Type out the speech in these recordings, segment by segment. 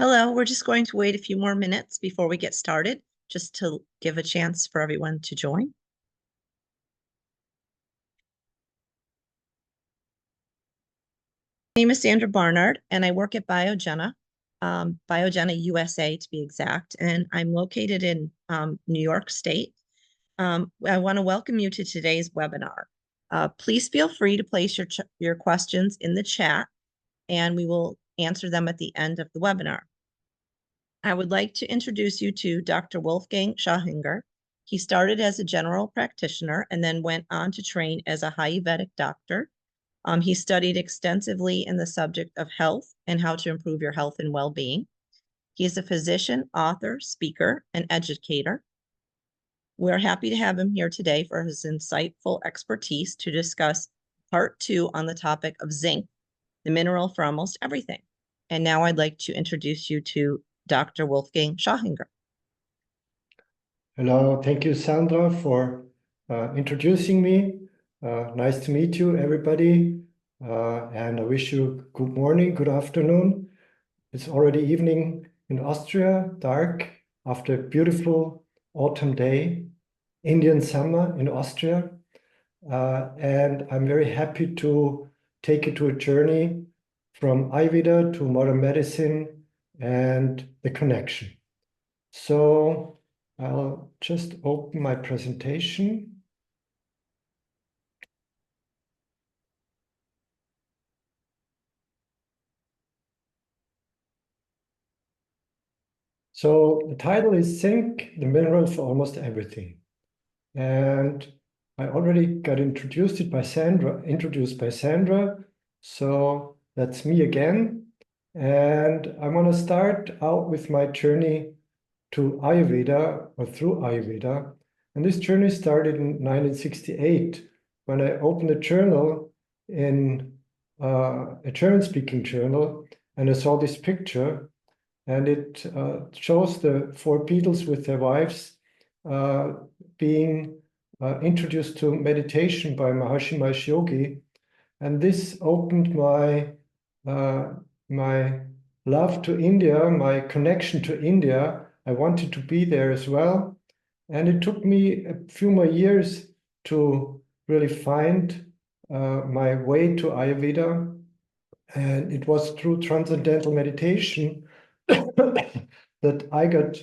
Hello, we're just going to wait a few more minutes before we get started, just to give a chance for everyone to join. My name is Sandra Barnard, and I work at Biogena, Biogena USA to be exact, and I'm located in New York State. I want to welcome you to today's webinar. Please feel free to place your questions in the chat, and we will answer them at the end of the webinar. I would like to introduce you to Dr. Wolfgang Schachinger. He started as a general practitioner and then went on to train as a Ayurvedic doctor. He studied extensively in the subject of health and how to improve your health and well-being. He is a physician, author, speaker, and educator. We're happy to have him here today for his insightful expertise to discuss part 2 on the topic of zinc, the mineral for almost everything. And now I'd like to introduce you to Dr. Wolfgang Schachinger. Hello, thank you, Sandra, for introducing me. Nice to meet you, everybody. And I wish you good morning, good afternoon. It's already evening in Austria, dark, after a beautiful autumn day, Indian summer in Austria. And I'm very happy to take you to a journey from Ayurveda to modern medicine and the connection. So I'll just open my presentation. So the title is Zinc, the mineral for almost everything. And I already got introduced by Sandra. So that's me again. And I want to start out with my journey to Ayurveda or through Ayurveda. And this journey started in 1968 when I opened a journal in a German-speaking journal, and I saw this picture, and it shows the 4 Beatles with their wives being introduced to meditation by Maharishi Mahesh Yogi. And this opened my love to India, my connection to India. I wanted to be there as well. And it took me a few more years to really find my way to Ayurveda. And it was through transcendental meditation that I got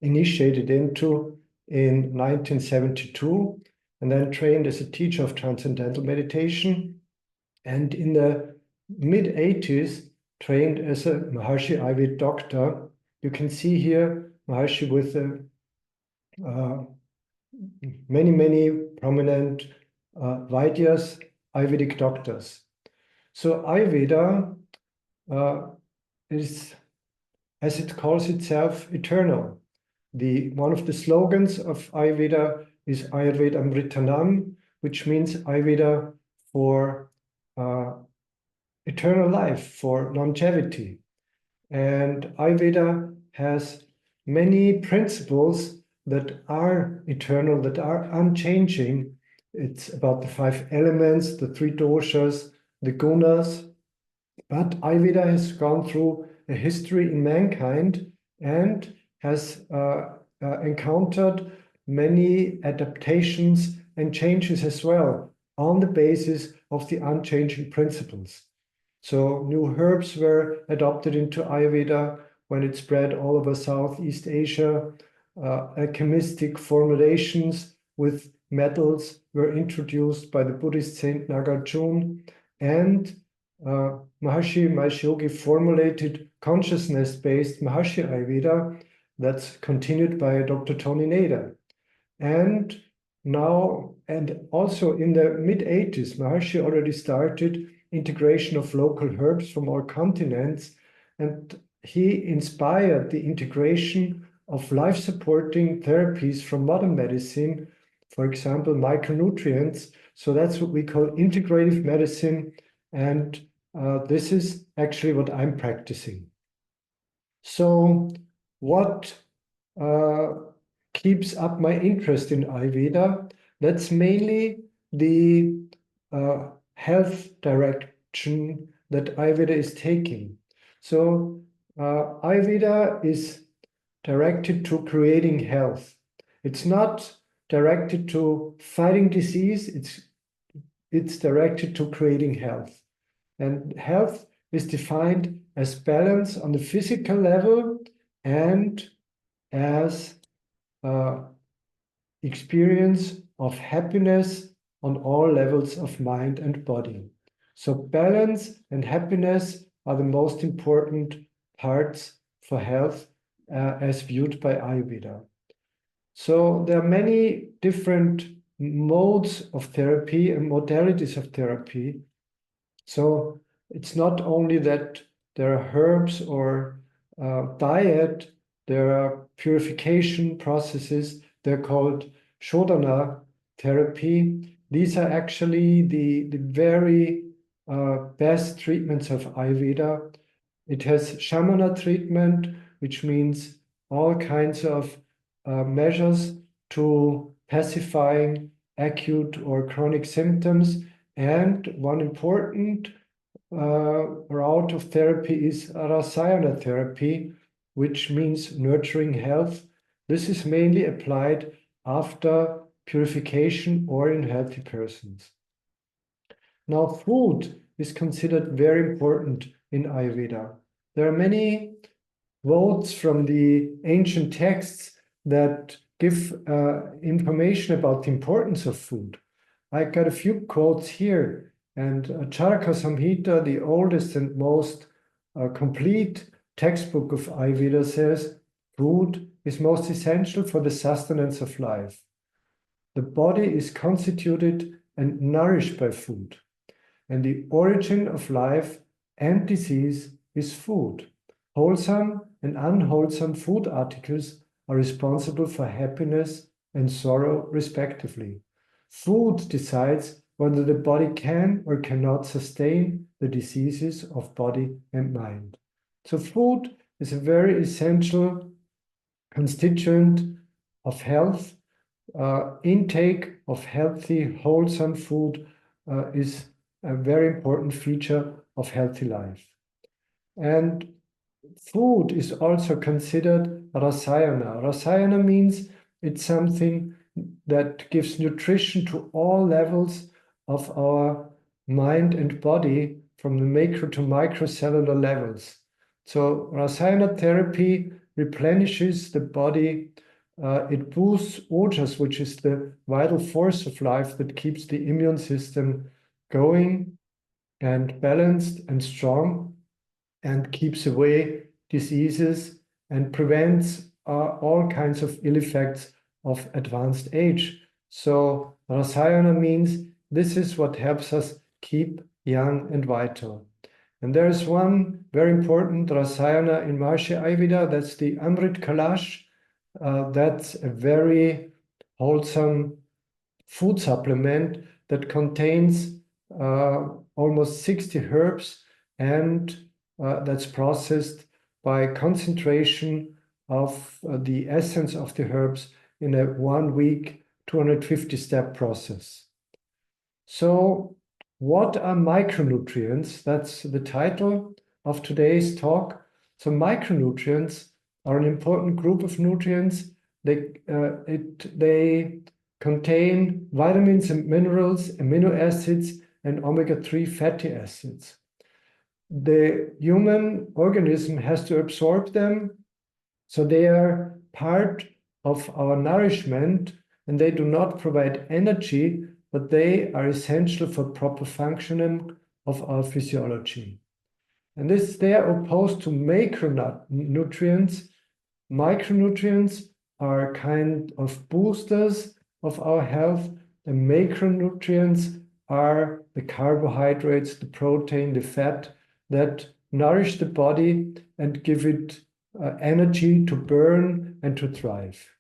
initiated into in 1972, and then trained as a teacher of transcendental meditation. And in the mid-80s, trained as a Maharishi Ayurvedic doctor. You can see here Maharishi with many prominent Vaidyas, Ayurvedic doctors. So Ayurveda is, as it calls itself, eternal. One of the slogans of Ayurveda is Ayurveda Amritanam, which means Ayurveda for eternal life, for longevity. And Ayurveda has many principles that are eternal, that are unchanging. It's about the 5 elements, the 3 doshas, the gunas. But Ayurveda has gone through a history in mankind and has encountered many adaptations and changes as well on the basis of the unchanging principles. So new herbs were adopted into Ayurveda when it spread all over Southeast Asia. Alchemistic formulations with metals were introduced by the Buddhist saint Nagarjuna, and Maharishi Mahesh Yogi formulated consciousness-based Maharishi Ayurveda that's continued by Dr. Tony Nader. And now, and also in the mid-80s, Maharishi already started integration of local herbs from all continents, and he inspired the integration of life-supporting therapies from modern medicine, for example, micronutrients. So that's what we call integrative medicine, and this is actually what I'm practicing. So what keeps up my interest in Ayurveda? That's mainly the health direction that Ayurveda is taking. So Ayurveda is directed to creating health. It's not directed to fighting disease, it's directed to creating health. And health is defined as balance on the physical level and as experience of happiness on all levels of mind and body. So balance and happiness are the most important parts for health as viewed by Ayurveda. So there are many different modes of therapy and modalities of therapy. So it's not only that there are herbs or diet, there are purification processes. They're called Shodhana therapy. These are actually the very best treatments of Ayurveda. It has Shamana treatment, which means all kinds of measures to pacifying acute or chronic symptoms. And one important route of therapy is Rasayana therapy, which means nurturing health. This is mainly applied after purification or in healthy persons. Now, food is considered very important in Ayurveda. There are many quotes from the ancient texts that give information about the importance of food. I got a few quotes here, and Charaka Samhita, the oldest and most complete textbook of Ayurveda, says food is most essential for the sustenance of life. The body is constituted and nourished by food, and the origin of life and disease is food. Wholesome and unwholesome food articles are responsible for happiness and sorrow, respectively. Food decides whether the body can or cannot sustain the diseases of body and mind. So food is a very essential constituent of health. Intake of healthy, wholesome food is a very important feature of healthy life. And food is also considered rasayana. Rasayana means it's something that gives nutrition to all levels of our mind and body, from the macro to microcellular levels. So rasayana therapy replenishes the body. It boosts ojas, which is the vital force of life that keeps the immune system going and balanced and strong, and keeps away diseases and prevents all kinds of ill effects of advanced age. So rasayana means this is what helps us keep young and vital. And there is one very important rasayana in Maharishi Ayurveda, that's the Amrit Kalash. That's a very wholesome food supplement that contains almost 60 herbs, and that's processed by concentration of the essence of the herbs in a 1 week, 250-step process. So what are micronutrients? That's the title of today's talk. So micronutrients are an important group of nutrients. They contain vitamins and minerals, amino acids, and omega-3 fatty acids. The human organism has to absorb them, so they are part of our nourishment, and they do not provide energy, but they are essential for proper functioning of our physiology. And this, they are opposed to macronutrients. Micronutrients are kind of boosters of our health. The macronutrients are the carbohydrates, the protein, the fat that nourish the body and give it energy to burn and to thrive.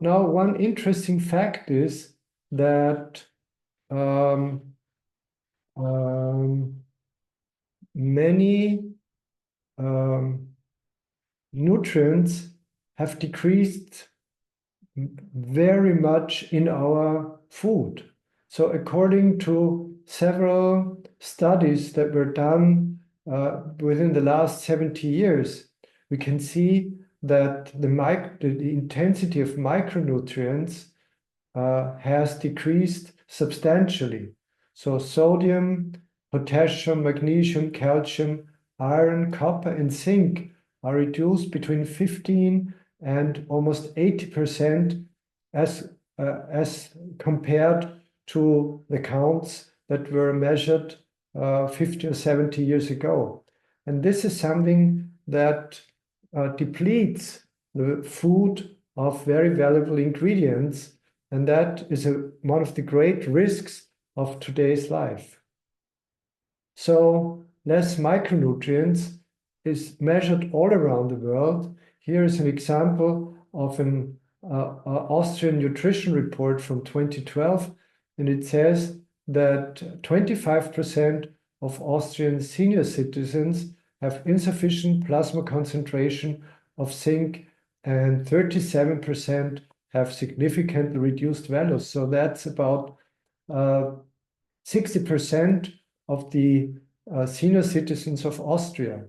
Now, one interesting fact is that many nutrients have decreased very much in our food. So according to several studies that were done within the last 70 years, we can see that the intensity of micronutrients has decreased substantially. So sodium, potassium, magnesium, calcium, iron, copper, and zinc are reduced between 15 and almost 80% as compared to the counts that were measured 50 or 70 years ago. And this is something that depletes the food of very valuable ingredients, and that is one of the great risks of today's life. So less micronutrients is measured all around the world. Here is an example of an Austrian nutrition report from 2012, and it says that 25% of Austrian senior citizens have insufficient plasma concentration of zinc, and 37% have significantly reduced values. So that's about 60% of the senior citizens of Austria.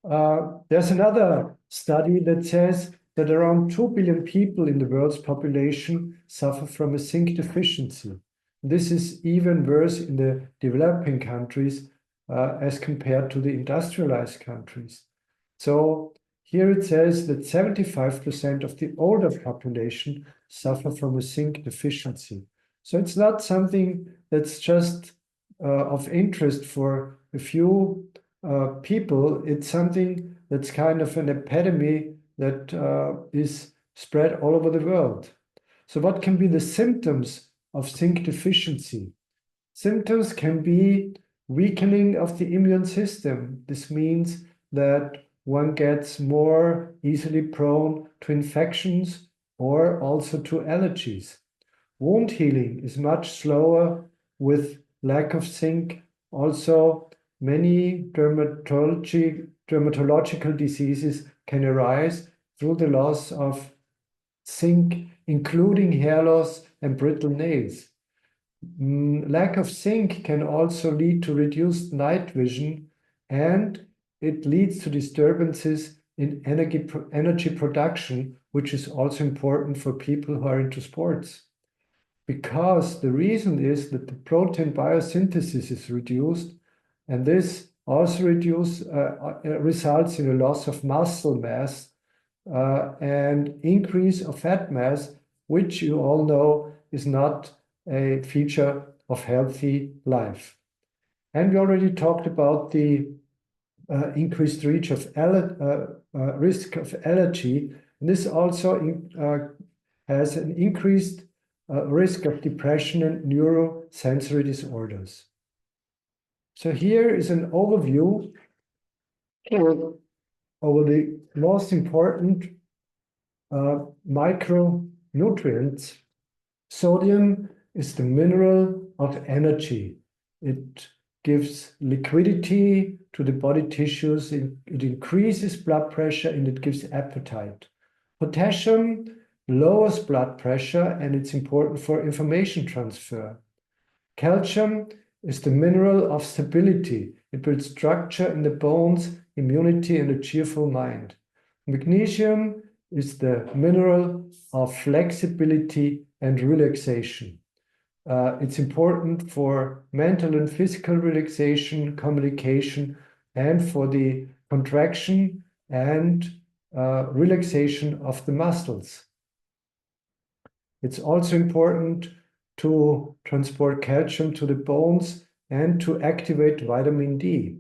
There's another study that says that around 2 billion people in the world's population suffer from a zinc deficiency. This is even worse in the developing countries as compared to the industrialized countries. So here it says that 75% of the older population suffer from a zinc deficiency. So it's not something that's just of interest for a few people. It's something that's kind of an epidemic that is spread all over the world. So what can be the symptoms of zinc deficiency? Symptoms can be weakening of the immune system. This means that one gets more easily prone to infections or also to allergies. Wound healing is much slower with lack of zinc. Also, many dermatological diseases can arise through the loss of zinc, including hair loss and brittle nails. Lack of zinc can also lead to reduced night vision, and it leads to disturbances in energy production, which is also important for people who are into sports. Because the reason is that the protein biosynthesis is reduced, and this also results in a loss of muscle mass and increase of fat mass, which you all know is not a feature of healthy life. And we already talked about the increased risk of allergy. And this also has an increased risk of depression and neurosensory disorders. So here is an overview over the most important micronutrients. Sodium is the mineral of energy. It gives liquidity to the body tissues, it increases blood pressure, and it gives appetite. Potassium lowers blood pressure, and it's important for information transfer. Calcium is the mineral of stability. It builds structure in the bones, immunity, and a cheerful mind. Magnesium is the mineral of flexibility and relaxation. It's important for mental and physical relaxation, communication, and for the contraction and relaxation of the muscles. It's also important to transport calcium to the bones and to activate vitamin D.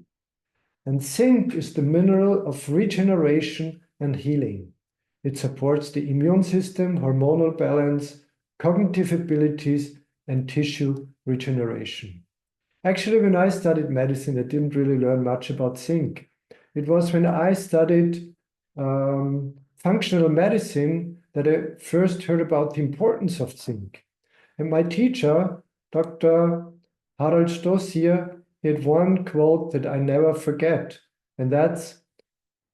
And zinc is the mineral of regeneration and healing. It supports the immune system, hormonal balance, cognitive abilities, and tissue regeneration. Actually, when I studied medicine, I didn't really learn much about zinc. It was when I studied functional medicine that I first heard about the importance of zinc. And my teacher, Dr. Harald Stossier, he had one quote that I never forget. And that's,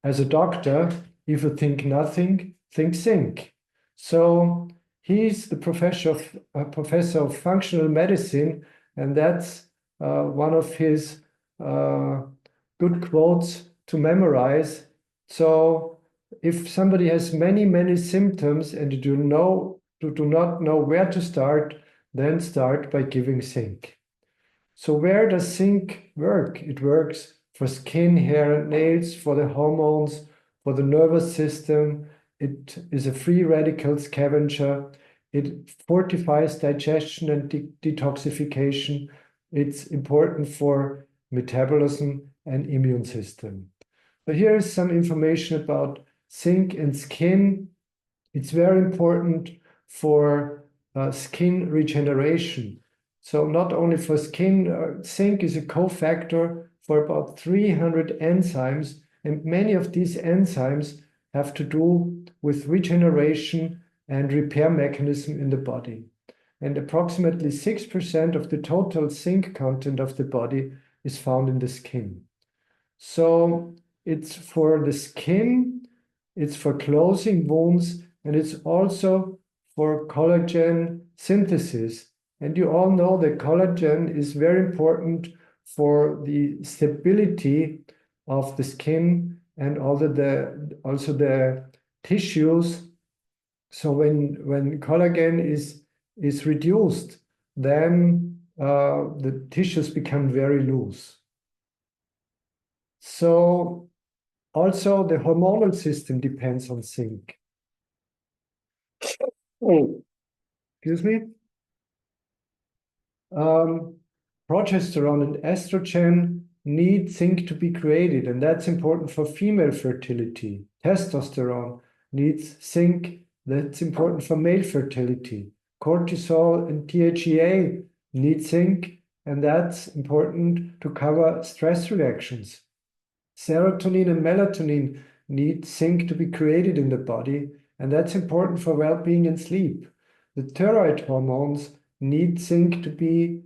as a doctor, if you think nothing, think zinc. So he's the professor of functional medicine, and that's one of his good quotes to memorize. So if somebody has many symptoms and you do not know where to start, then start by giving zinc. So where does zinc work? It works for skin, hair, and nails, for the hormones, for the nervous system. It is a free radical scavenger. It fortifies digestion and detoxification. It's important for metabolism and immune system. But here is some information about zinc and skin. It's very important for skin regeneration. So not only for skin, zinc is a cofactor for about 300 enzymes, and many of these enzymes have to do with regeneration and repair mechanism in the body. And approximately 6% of the total zinc content of the body is found in the skin. So it's for the skin, it's for closing wounds, and it's also for collagen synthesis. And you all know that collagen is very important for the stability of the skin and also the tissues. So when collagen is reduced, then the tissues become very loose. So also the hormonal system depends on zinc. Oh, excuse me. Progesterone and estrogen need zinc to be created, and that's important for female fertility. Testosterone needs zinc, that's important for male fertility. Cortisol and DHEA need zinc, and that's important to cover stress reactions. Serotonin and melatonin need zinc to be created in the body, and that's important for well-being and sleep. The thyroid hormones need zinc to be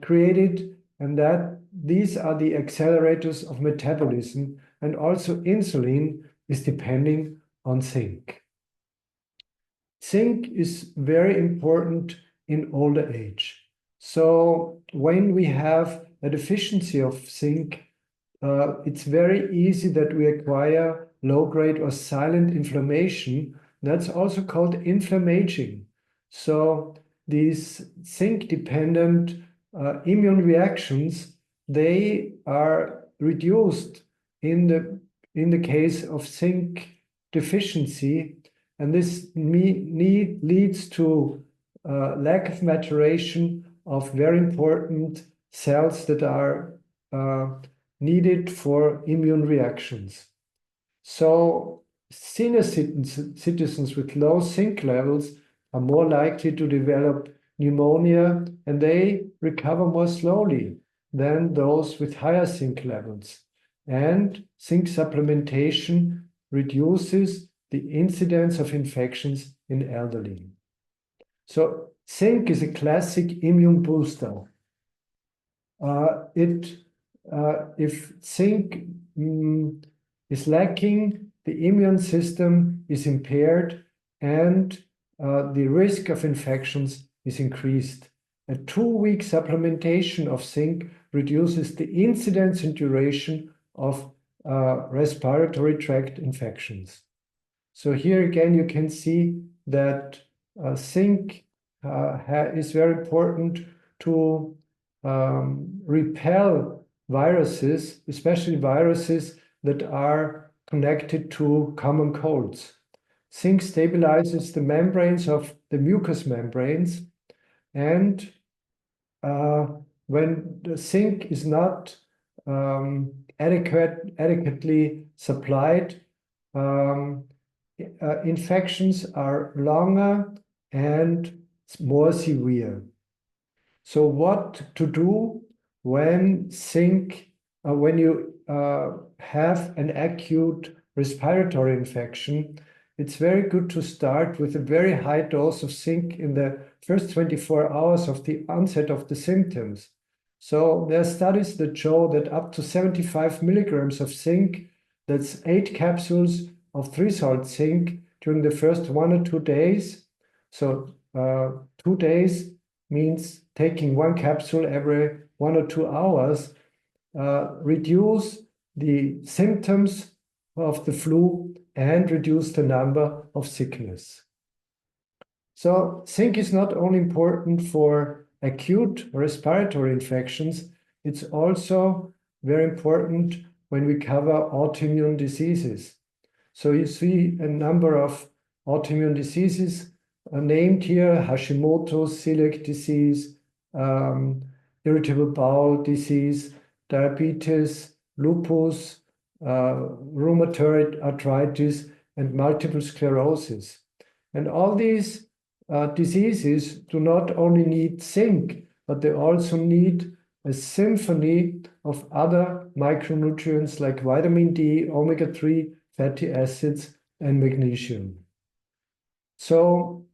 created, and that these are the accelerators of metabolism, and also insulin is depending on zinc. Zinc is very important in older age. So when we have a deficiency of zinc, it's very easy that we acquire low-grade or silent inflammation. That's also called inflammaging. So these zinc-dependent immune reactions, they are reduced in the case of zinc deficiency, and this leads to lack of maturation of very important cells that are needed for immune reactions. So senior citizens with low zinc levels are more likely to develop pneumonia, and they recover more slowly than those with higher zinc levels. And zinc supplementation reduces the incidence of infections in elderly. So zinc is a classic immune booster. If zinc is lacking, the immune system is impaired, and the risk of infections is increased. A 2-week supplementation of zinc reduces the incidence and duration of respiratory tract infections. So here again, you can see that zinc is very important to repel viruses, especially viruses that are connected to common colds. Zinc stabilizes the membranes of the mucous membranes, and when the zinc is not adequately supplied, infections are longer and more severe. So what to do when you have an acute respiratory infection? It's very good to start with a very high dose of zinc in the first 24 hours of the onset of the symptoms. So there are studies that show that up to 75 milligrams of zinc, that's 8 capsules of 3-salt zinc during the first 1 or 2 days. So 2 days means taking 1 capsule every 1 or 2 hours reduce the symptoms of the flu and reduce the number of sickness. So zinc is not only important for acute respiratory infections, it's also very important when we cover autoimmune diseases. So you see a number of autoimmune diseases named here: Hashimoto's, celiac disease, irritable bowel disease, diabetes, lupus, rheumatoid arthritis, and multiple sclerosis. And all these diseases do not only need zinc, but they also need a symphony of other micronutrients like vitamin D, omega-3 fatty acids, and magnesium. So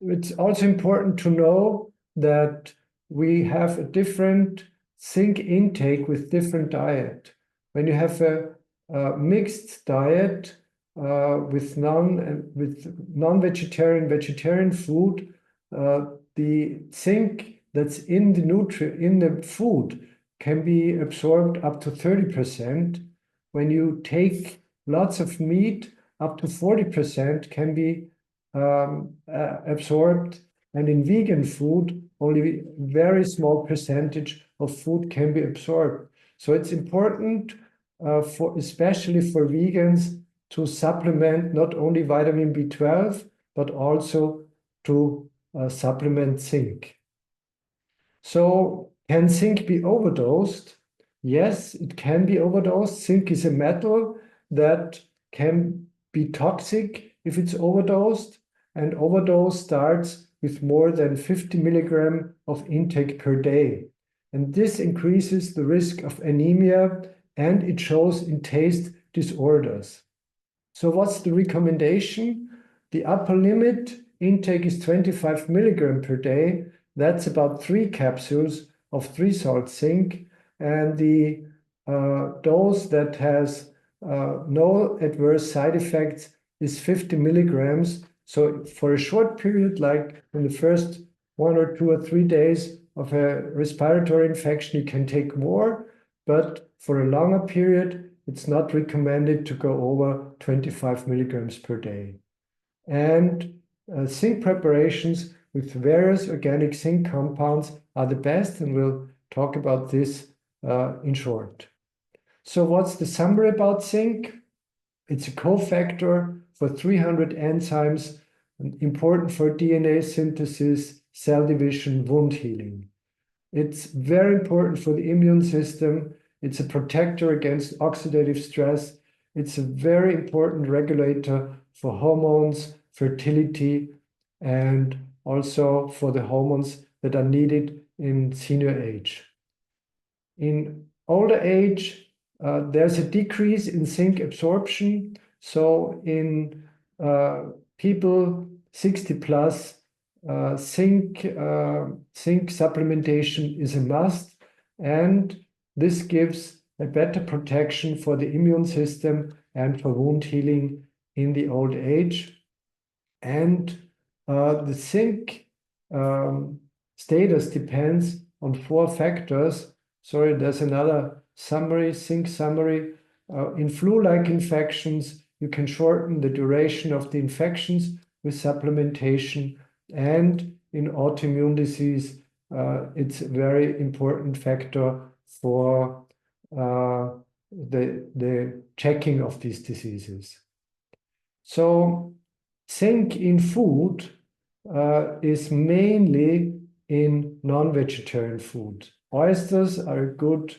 it's also important to know that we have a different zinc intake with different diet. When you have a mixed diet with non-vegetarian, vegetarian food, the zinc that's in the food can be absorbed up to 30%. When you take lots of meat, up to 40% can be absorbed, and in vegan food, only a very small percentage of food can be absorbed. So it's important, especially for vegans, to supplement not only vitamin B12, but also to supplement zinc. So can zinc be overdosed? Yes, it can be overdosed. Zinc is a metal that can be toxic if it's overdosed, and overdose starts with more than 50 milligrams of intake per day. And this increases the risk of anemia, and it shows in taste disorders. So what's the recommendation? The upper limit intake is 25 milligrams per day. That's about 3 capsules of 3-salt zinc. And the dose that has no adverse side effects is 50 milligrams. So for a short period, like in the first 1 or 2 or 3 days of a respiratory infection, you can take more. But for a longer period, it's not recommended to go over 25 milligrams per day. And zinc preparations with various organic zinc compounds are the best, and we'll talk about this in short. So what's the summary about zinc? It's a cofactor for 300 enzymes, important for DNA synthesis, cell division, wound healing. It's very important for the immune system. It's a protector against oxidative stress. It's a very important regulator for hormones, fertility, and also for the hormones that are needed in senior age. In older age, there's a decrease in zinc absorption. So in people 60 plus, zinc supplementation is a must, and this gives a better protection for the immune system and for wound healing in the old age. And the zinc status depends on 4 factors. Sorry, there's another summary, zinc summary. In flu-like infections, you can shorten the duration of the infections with supplementation. And in autoimmune disease, it's a very important factor for the checking of these diseases. So zinc in food is mainly in non-vegetarian food. Oysters are a good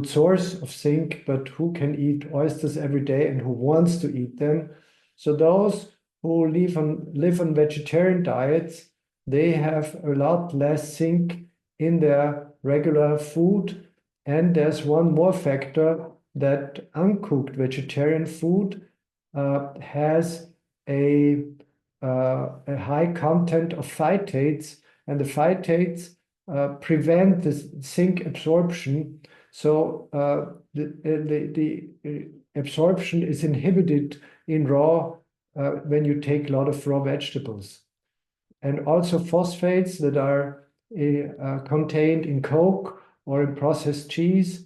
source of zinc, but who can eat oysters every day and who wants to eat them? So those who live on vegetarian diets, they have a lot less zinc in their regular food. And there's one more factor, that uncooked vegetarian food has a high content of phytates, and the phytates prevent the zinc absorption. So the absorption is inhibited in raw when you take a lot of raw vegetables. and also phosphates that are contained in Coke or in processed cheese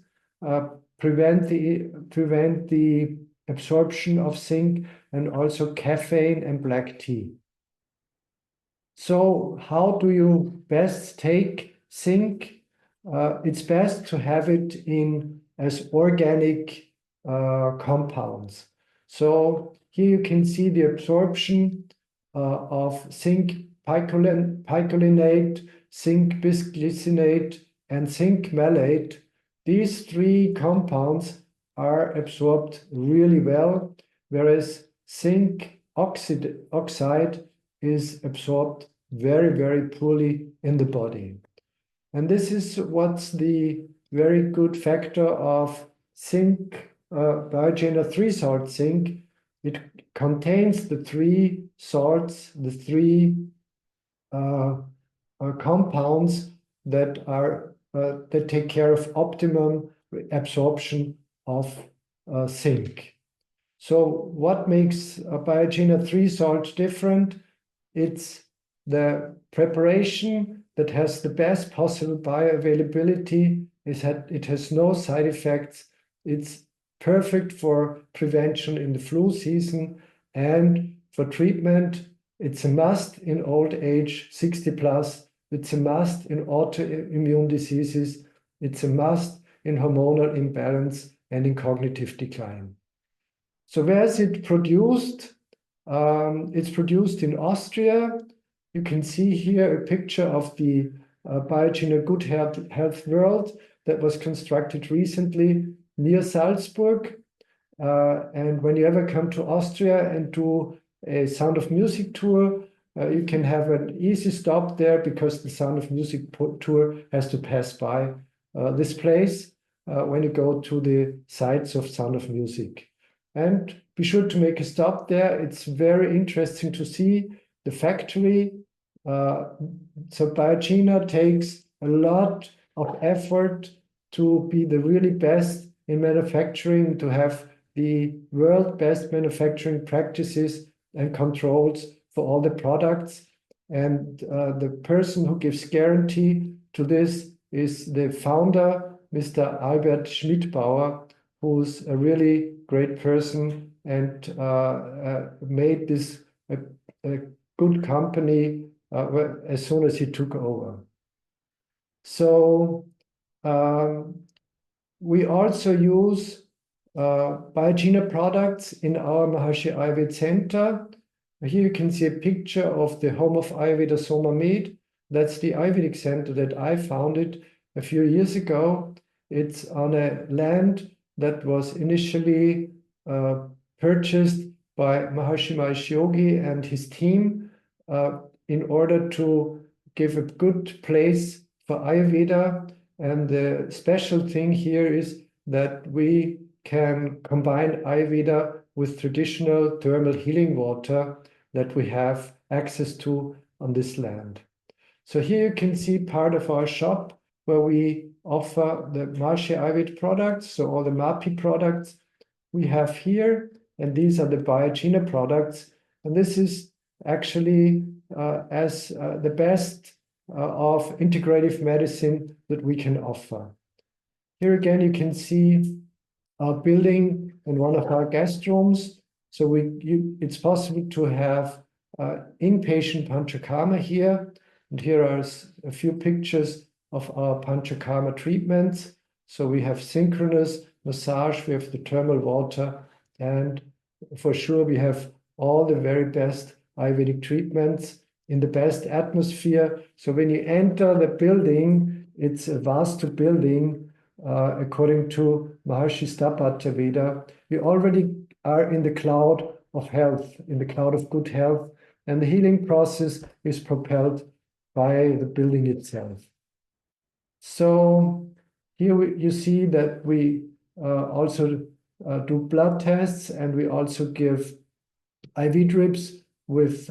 prevent the absorption of zinc, and also caffeine and black tea. So how do you best take zinc? It's best to have it in as organic compounds. So here you can see the absorption of zinc picolinate, zinc bisglycinate, and zinc malate. These three compounds are absorbed really well, whereas zinc oxide is absorbed very, very poorly in the body. And this is what's the very good factor of zinc, Biogener 3 salt zinc. It contains the three salts, the three compounds that take care of optimum absorption of zinc. So what makes a Biogener 3 salt different? It's the preparation that has the best possible bioavailability. It has no side effects. It's perfect for prevention in the flu season, and for treatment. It's a must in old age, 60 plus. It's a must in autoimmune diseases. It's a must in hormonal imbalance and in cognitive decline. So where is it produced? It's produced in Austria. You can see here a picture of the Biogener Good Health World that was constructed recently near Salzburg. And when you ever come to Austria and do a Sound of Music tour, you can have an easy stop there, because the Sound of Music tour has to pass by this place when you go to the sites of Sound of Music. And be sure to make a stop there. It's very interesting to see the factory. So Biogener takes a lot of effort to be the really best in manufacturing, to have the world best manufacturing practices and controls for all the products. And the person who gives guarantee to this is the founder, Mr. Albert Schmidbauer, who's a really great person and made this a good company as soon as he took over. So we also use Biogener products in our Maharishi Ayurveda Center. Here you can see a picture of the home of Ayurveda Soma Med. That's the Ayurvedic center that I founded a few years ago. It's on a land that was initially purchased by Maharishi Mahesh Yogi and his team in order to give a good place for Ayurveda. And the special thing here is that we can combine Ayurveda with traditional thermal healing water that we have access to on this land. So here you can see part of our shop where we offer the Maharishi Ayurveda products, so all the MAPI products we have here, and these are the Biogener products. And this is actually the best of integrative medicine that we can offer. Here again, you can see our building in one of our guest rooms. So it's possible to have inpatient Panchakarma here. And here are a few pictures of our Panchakarma treatments. So we have synchronous massage, we have the thermal water, and for sure we have all the very best Ayurvedic treatments in the best atmosphere. So when you enter the building, it's a vast building. According to Maharishi Stapatya Veda, we already are in the cloud of health, in the cloud of good health, and the healing process is propelled by the building itself. So here you see that we also do blood tests, and we also give IV drips with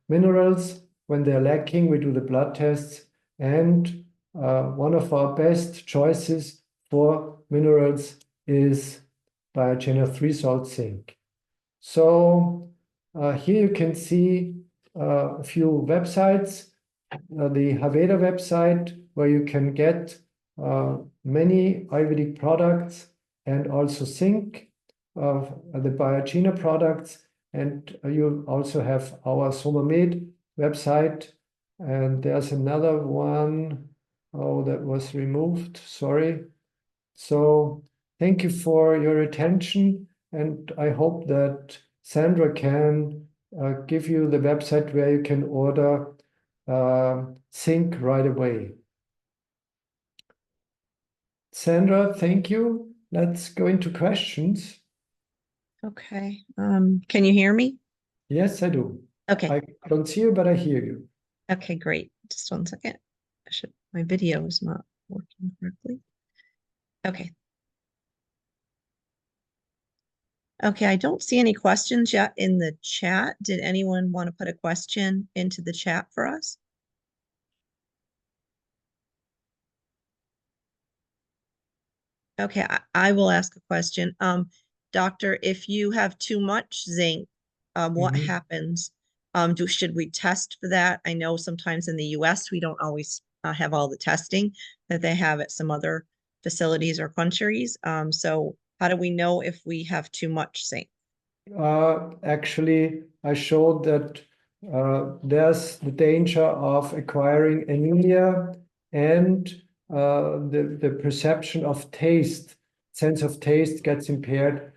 minerals. When they're lacking, we do the blood tests. And one of our best choices for minerals is Biogener 3 salt zinc. So here you can see a few websites. The Ayurveda website, where you can get many Ayurvedic products and also Zinc, the Biogena products. And you also have our SomaMed website. And there's another one, oh, that was removed, sorry. So thank you for your attention. And I hope that Sandra can give you the website where you can order Zinc right away. Sandra, thank you. Let's go into questions. Okay. Can you hear me? Yes, I do. Okay. I don't see you, but I hear you. Okay, great. Just 1 second. My video is not working correctly. Okay. Okay, I don't see any questions yet in the chat. Did anyone want to put a question into the chat for us? Okay, I will ask a question. Doctor, if you have too much zinc, what happens? Should we test for that? I know sometimes in the US, we don't always have all the testing that they have at some other facilities or countries. So how do we know if we have too much zinc? Actually, I showed that there's the danger of acquiring anemia and the perception of taste, sense of taste gets impaired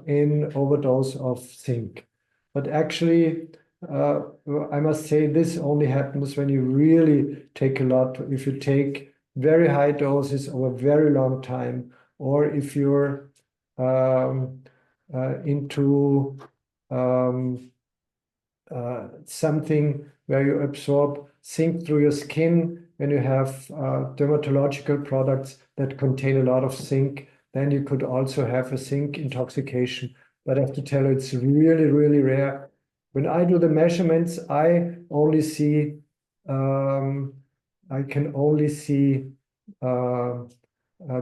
in overdose of zinc. But actually, I must say this only happens when you really take a lot. If you take very high doses over a very long time, or if you're into something where you absorb zinc through your skin, when you have dermatological products that contain a lot of zinc, then you could also have a zinc intoxication. But I have to tell you, it's really, really rare. When I do the measurements, I only see, I can only see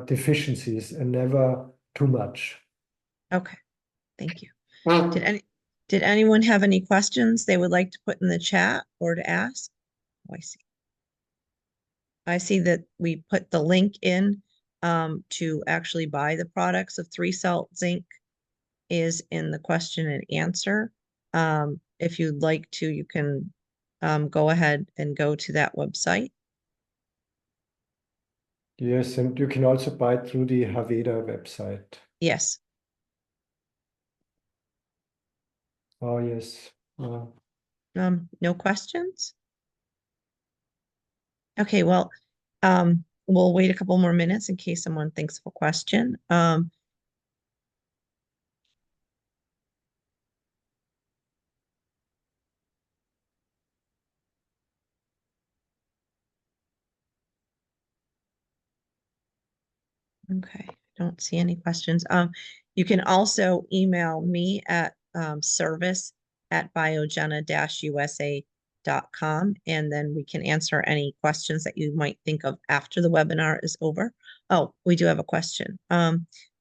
deficiencies and never too much. Okay, thank you. Did anyone have any questions they would like to put in the chat or to ask? Oh, I see. I see that we put the link in to actually buy the products of 3 Salt Zinc is in the question and answer. If you'd like to, you can go ahead and go to that website. Yes, and you can also buy it through the Ayurveda website. Yes. Oh, yes. No questions? Okay, well, we'll wait a couple more minutes in case someone thinks of a question. Okay, don't see any questions. You can also email me at service@biogena-usa.com, and then we can answer any questions that you might think of after the webinar is over. Oh, we do have a question.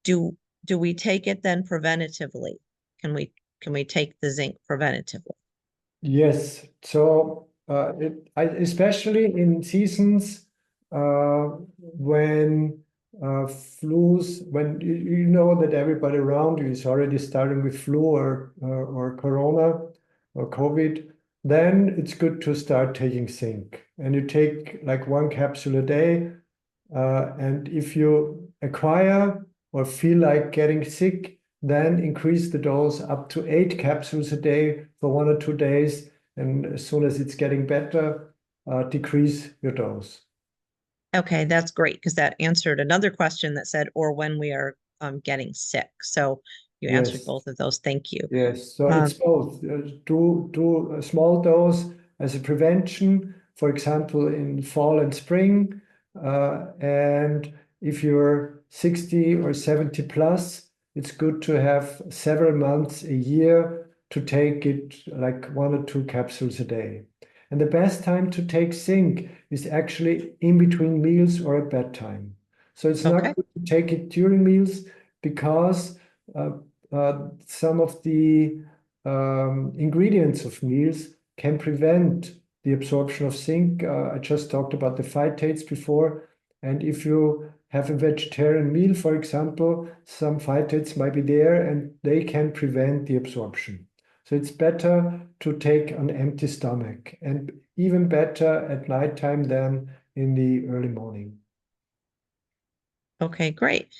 Do we take it then preventatively? Can we take the zinc preventatively? Yes. So especially in seasons when flus, when you know that everybody around you is already starting with flu or corona or COVID, then it's good to start taking zinc. And you take like 1 capsule a day. And if you acquire or feel like getting sick, then increase the dose up to 8 capsules a day for 1 or 2 days. And as soon as it's getting better, decrease your dose. Okay, that's great because that answered another question that said, or when we are getting sick. So you answered Yes. both of those. Thank you. Yes, so it's both. Do a small dose as a prevention, for example, in fall and spring. And if you're 60 or 70 plus, it's good to have several months a year to take it like 1 or 2 capsules a day. And the best time to take zinc is actually in between meals or at bedtime. So it's not Okay. good to take it during meals because some of the ingredients of meals can prevent the absorption of zinc. I just talked about the phytates before. And if you have a vegetarian meal, for example, some phytates might be there and they can prevent the absorption. So it's better to take an empty stomach, and even better at nighttime than in the early morning. Okay, great.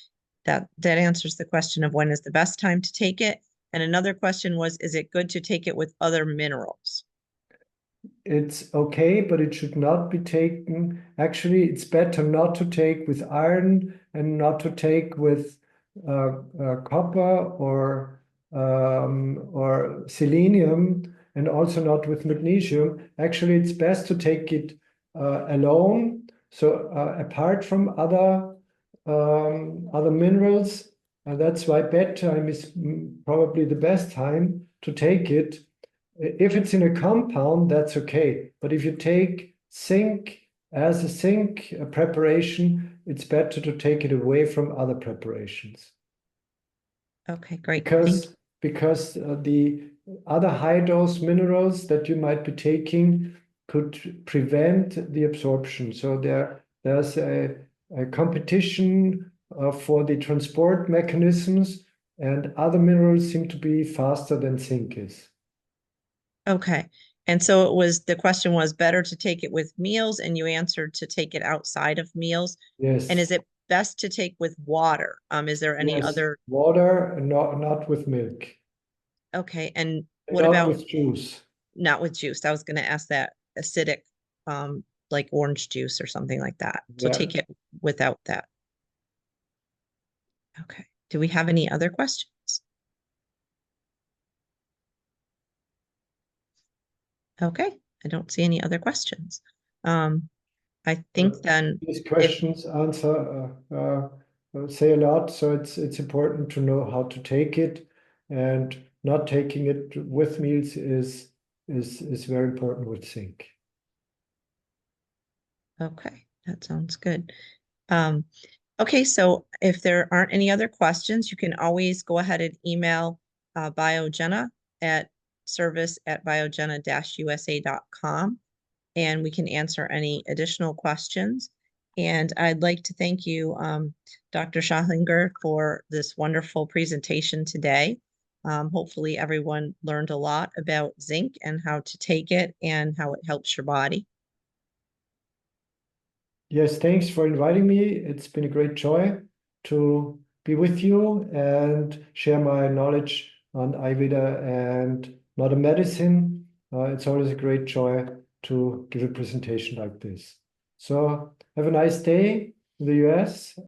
That answers the question of when is the best time to take it. And another question was, is it good to take it with other minerals? It's okay, but it should not be taken. Actually, it's better not to take with iron and not to take with copper or selenium, and also not with magnesium. Actually, it's best to take it alone. So apart from other minerals, that's why bedtime is probably the best time to take it. If it's in a compound, that's okay. But if you take zinc as a zinc preparation, it's better to take it away from other preparations. Okay, great. Thank you. Because the other high dose minerals that you might be taking could prevent the absorption. So there's a competition for the transport mechanisms, and other minerals seem to be faster than zinc is. Okay. And so the question was better to take it with meals, and you answered to take it outside of meals. Yes. And is it best to take with water? Is there any Yes, other? water, not with milk. Okay. And And what not about with juice. not with juice? I was going to ask that acidic, like orange juice or something like that. So Yeah. take it without that. Okay. Do we have any other questions? Okay. I don't see any other questions. I think then These if questions say a lot, so it's important to know how to take it, and not taking it with meals is very important with zinc. okay, that sounds good. Okay, so if there aren't any other questions, you can always go ahead and email Biogenna at service@biogenna-usa.com, and we can answer any additional questions. And I'd like to thank you, Dr. Schachinger, for this wonderful presentation today. Hopefully everyone learned a lot about zinc and how to take it and how it helps your body. Yes, thanks for inviting me. It's been a great joy to be with you and share my knowledge on Ayurveda and modern medicine. It's always a great joy to give a presentation like this. So have a nice day in the US.